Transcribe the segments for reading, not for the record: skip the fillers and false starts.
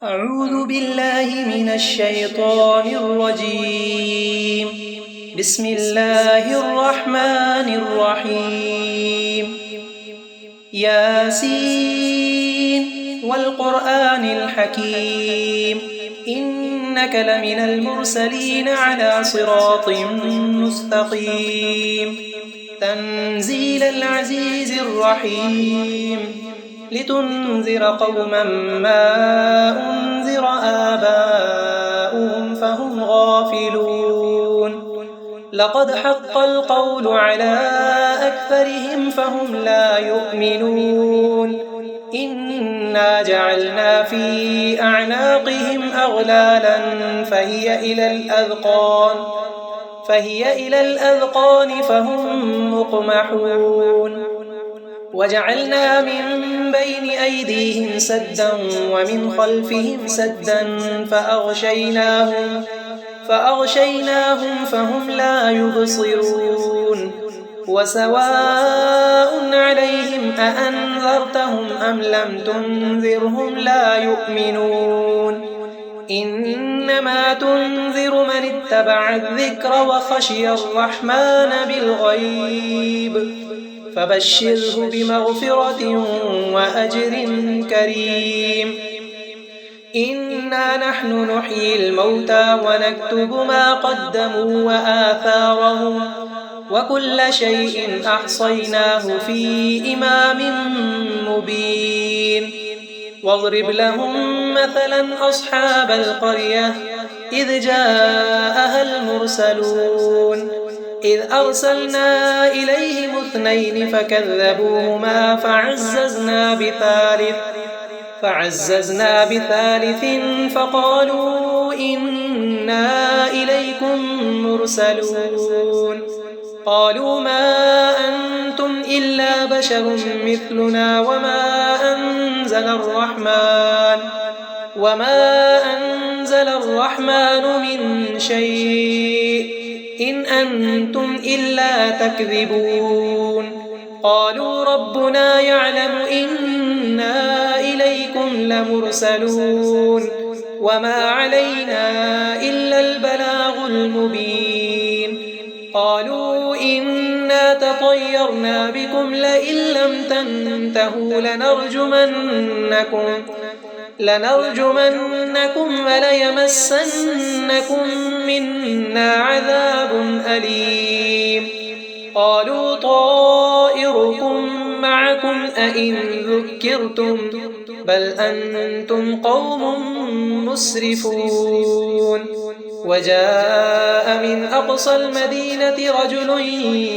أعوذ بالله من الشيطان الرجيم. بسم الله الرحمن الرحيم. ياسين والقرآن الحكيم إنك لمن المرسلين على صراط مستقيم تنزيل العزيز الرحيم لتنذر قوما ما أنذر آباؤهم فهم غافلون لقد حق القول على أكثرهم فهم لا يؤمنون إنا جعلنا في أعناقهم أغلالا فهي إلى الأذقان فهم مقمحون وجعلنا من بين أيديهم سدا ومن خلفهم سدا فأغشيناهم فهم لا يبصرون وسواء عليهم أأنذرتهم أم لم تنذرهم لا يؤمنون إنما تنذر من اتبع الذكر وخشي الرحمن بالغيب فبشره بمغفرة وأجر كريم إنا نحن نحيي الموتى ونكتب ما قدموا وآثارهم وكل شيء أحصيناه في إمام مبين واضرب لهم مثلا أصحاب القرية إذ جاءها المرسلون إذ أرسلنا إليهم 2 فكذبوهما فعززنا بثالث فقالوا إنا إليكم مرسلون قالوا ما أنتم إلا بشر مثلنا وما أنزل الرحمن من شيء إن أنتم إلا تكذبون قالوا ربنا يعلم إنا إليكم لمرسلون وما علينا إلا البلاغ المبين قالوا إنا تطيرنا بكم لئن لم تنتهوا لنرجمنكم وليمسنكم منا عذاب أليم قالوا طائركم معكم أئن ذكرتم بل أنتم قوم مسرفون وجاء من أقصى المدينة رجل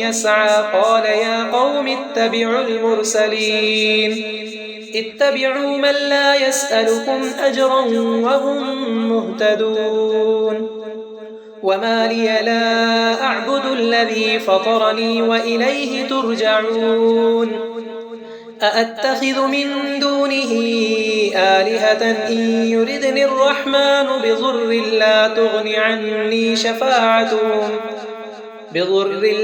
يسعى قال يا قوم اتبعوا المرسلين اتبعوا من لا يسألكم أجرا وهم مهتدون وما لي لا أعبد الذي فطرني وإليه ترجعون أأتخذ من دونه آلهة إن يردني الرحمن بضر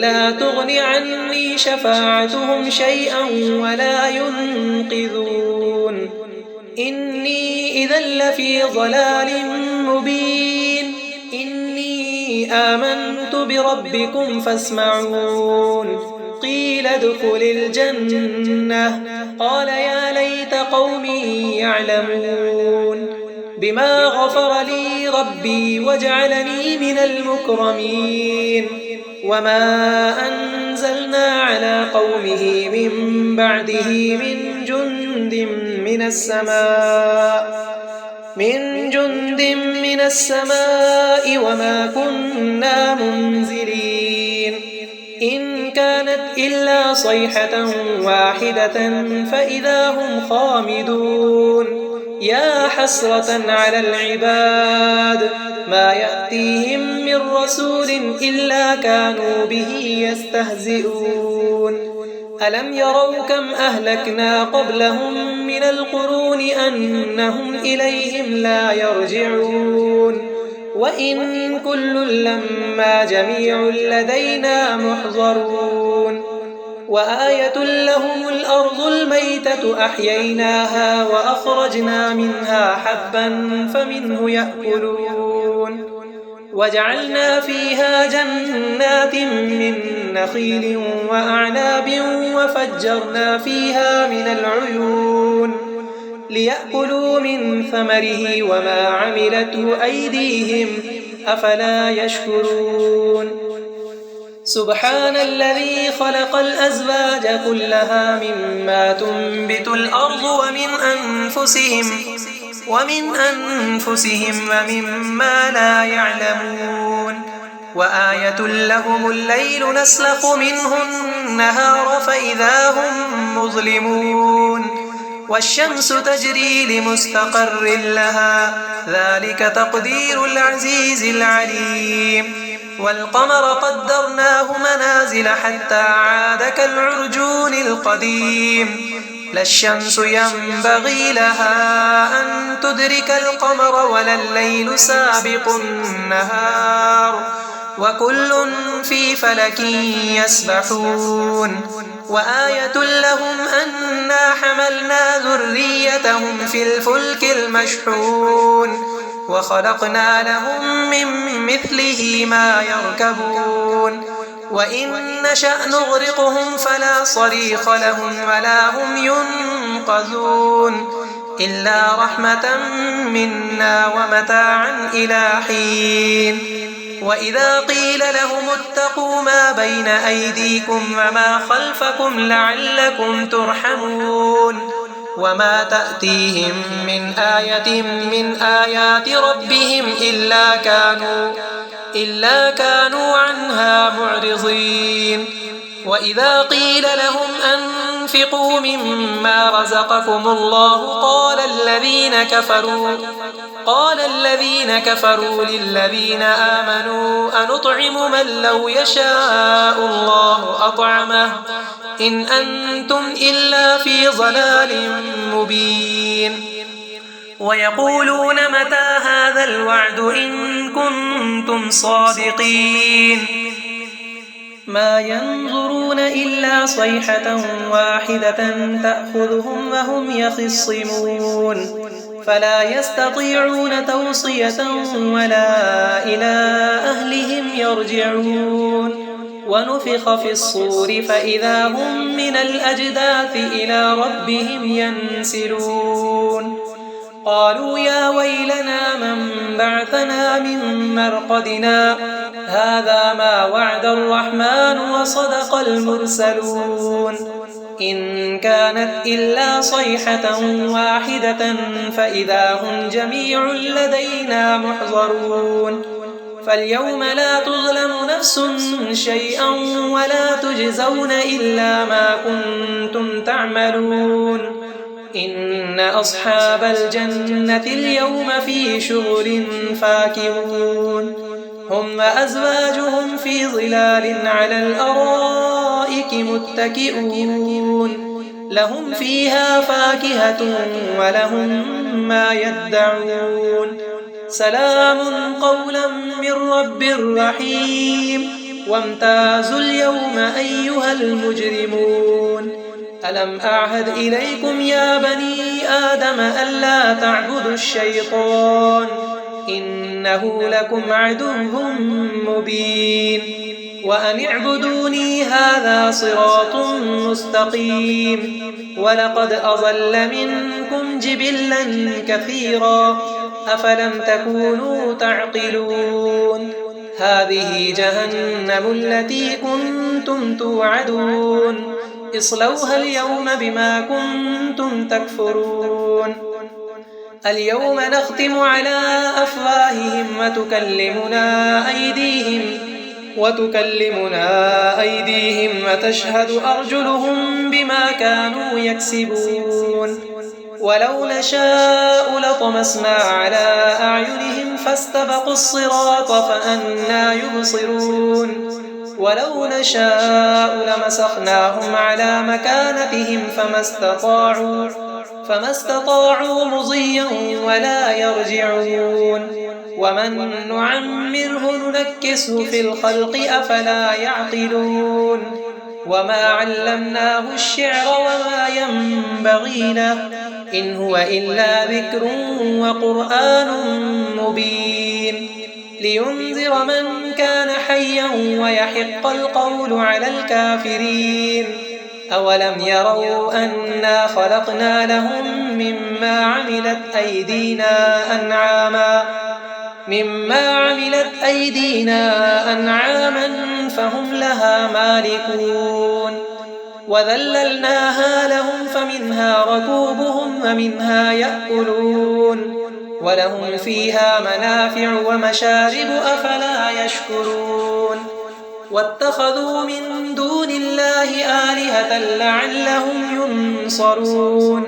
لا تغن عني شفاعتهم شيئا ولا ينقذون إني إذا لفي ضلال مبين إني آمنت بربكم فاسمعون قيل ادخل الجنة قال يا ليت قومي يعلمون بما غفر لي ربي وجعلني من المكرمين وما أنزلنا على قومه من بعده من جند من السماء وما كنا منزلين إن كانت إلا صيحة واحدة فإذا هم خامدون يا حسرة على العباد ما يأتيهم من رسول إلا كانوا به يستهزئون ألم يروا كم أهلكنا قبلهم من القرون أنهم إليهم لا يرجعون وإن كل لما جميع لدينا محضرون وآية لهم الأرض الميتة أحييناها وأخرجنا منها حبا فمنه يأكلون وجعلنا فيها جنات من نخيل وأعناب وفجرنا فيها من العيون ليأكلوا من ثمره وما عملته أيديهم أفلا يشكرون سبحان الذي خلق الأزواج كلها مما تنبت الأرض ومن أنفسهم ومما لا يعلمون وآية لهم الليل نسلخ منه النهار فإذا هم مظلمون والشمس تجري لمستقر لها ذلك تقدير العزيز العليم والقمر قدرناه منازل حتى عاد كالعرجون القديم لا الشمس ينبغي لها أن تدرك القمر ولا الليل سابق النهار وكل في فلك يسبحون وآية لهم أنا حملنا ذريتهم في الفلك المشحون وخلقنا لهم من مثله ما يركبون وإن نشأ نغرقهم فلا صريخ لهم ولا هم ينقذون إلا رحمة منا ومتاعا إلى حين وإذا قيل لهم اتقوا ما بين أيديكم وما خلفكم لعلكم ترحمون وما تأتيهم من آية من آيات ربهم إلا كانوا عنها معرضين وإذا قيل لهم أنفقوا مما رزقكم الله قال الذين كفروا للذين آمنوا أنطعم من لو يشاء الله أطعمه إن أنتم إلا في ضلال مبين ويقولون متى هذا الوعد إن كنتم صادقين ما ينظرون إلا صيحة واحدة تأخذهم وهم يخصمون فلا يستطيعون توصية ولا إلى أهلهم يرجعون ونفخ في الصور فإذا هم من الأجداث إلى ربهم ينسلون قالوا يا ويلنا من بعثنا من مرقدنا هذا ما وعد الرحمن وصدق المرسلون إن كانت إلا صيحة واحدة فإذا هم جميع لدينا محضرون فاليوم لا تظلم نفس شيئا ولا تجزون إلا ما كنتم تعملون إن أصحاب الجنة اليوم في شغل فاكهون هم وأزواجهم في ظلال على الأرائك متكئون لهم فيها فاكهة ولهم ما يدعون سلام قولا من رب رحيم وامتازوا اليوم أيها المجرمون ألم أعهد إليكم يا بني آدم ألا تعبدوا الشيطان إنه لكم عدو مبين وأن اعبدوني هذا صراط مستقيم ولقد أضل منكم جبلا كثيرا أفلم تكونوا تعقلون هذه جهنم التي كنتم توعدون اصلوها اليوم بما كنتم تكفرون اليوم نختم على أفواههم وتكلمنا أيديهم وتشهد أرجلهم بما كانوا يكسبون ولو نشاء لطمسنا على أعينهم فاستبقوا الصراط فأنى يبصرون ولو نشاء لمسخناهم على مكانتهم فما استطاعوا مضيا ولا يرجعون ومن نعمره ننكسه في الخلق أفلا يعقلون وما علمناه الشعر وما ينبغي له إن هو إلا ذكر وقرآن مبين لينذر من كان حيا ويحق القول على الكافرين أولم يروا أنا خلقنا لهم مما عملت أيدينا أنعاما فهم لها مالكون وذللناها لهم فمنها ركوبهم ومنها يأكلون ولهم فيها منافع ومشارب أفلا يشكرون واتخذوا من دون الله آلهة لعلهم ينصرون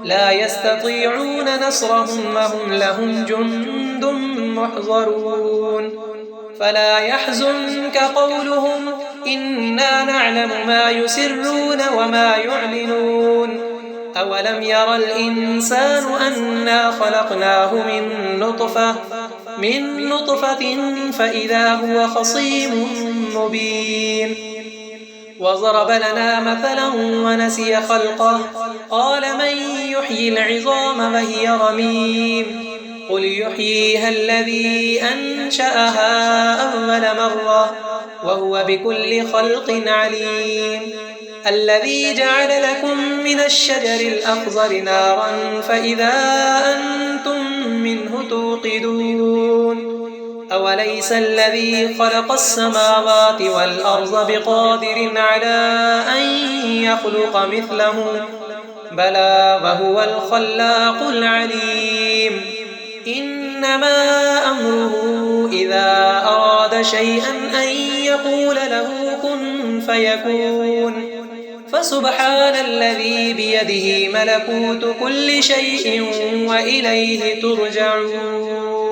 لا يستطيعون نصرهم وهم لهم جند محضرون فلا يحزنك قولهم إنا نعلم ما يسرون وما يعلنون أولم ير الإنسان أنا خلقناه من نطفة فإذا هو خصيم مبين وضرب لنا مثلا ونسي خلقه قال من يحيي العظام وهي رميم قل يحييها الذي أنشأها أول مرة وهو بكل خلق عليم الذي جعل لكم من الشجر الأخضر نارا فإذا أنتم منه توقدون أوليس الذي خلق السماوات والأرض بقادر على أن يخلق مثلهم بلى وهو الخلاق العليم إنما أمره إذا أراد شيئا أن يقول له كن فيكون فسبحان الذي بيده ملكوت كل شيء وإليه ترجعون